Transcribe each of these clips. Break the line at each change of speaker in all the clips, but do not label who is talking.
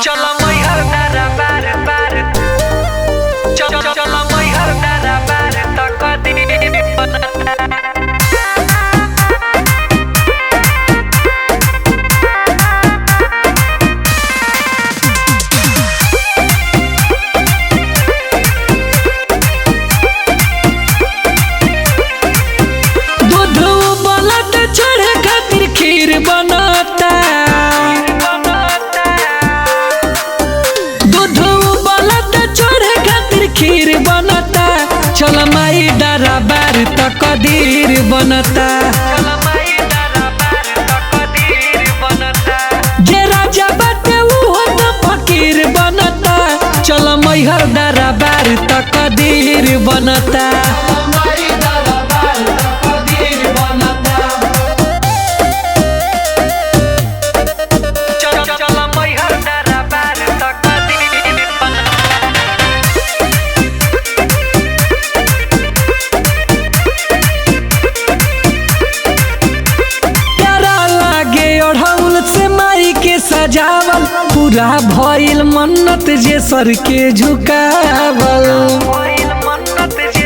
चलो मैहर दारा बार बार चलो मैहर दारा बार तक दिन बनता।
दूध उबलत चढ़े खातिर खीर बनता। दूध उबलत चढ़े खातिर खीर बनता। चल माई डारा बार तक दीर बनता। जे राजा बाटे उहो त फकीर बनता। चल मैहर डारा बार तक दीर बनता। सजावल पूरा भइल मन्नत जे सर के झुकावल।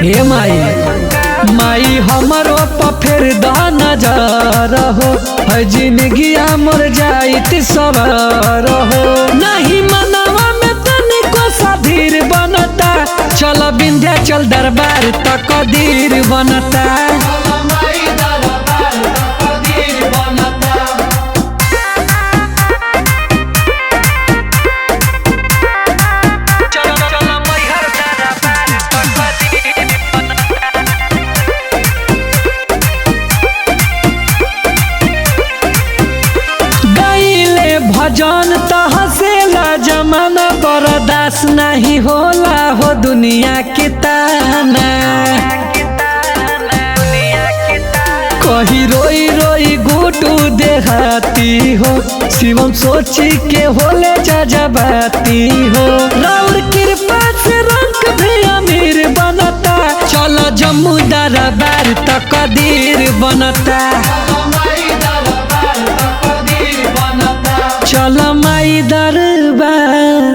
हे माई माई हमरो पर फेर द नजर हो। है जिंदगी मोर जाइत सवार हो। नहीं मनवा में तनिको सा धीर बनता। चल विंध्याचल दरबार तक दीर बनता। भजन तहसेला जमाना बर्दाश्त नहीं होला हो दुनिया के ताना। कही रोई रोई गुटू देहाती हो। शिवम सोची के होले जजबाती हो। राउर कृपा से रंग भी अमीर बनता। चलो जम्मू दरबार तक दीर बनता। चल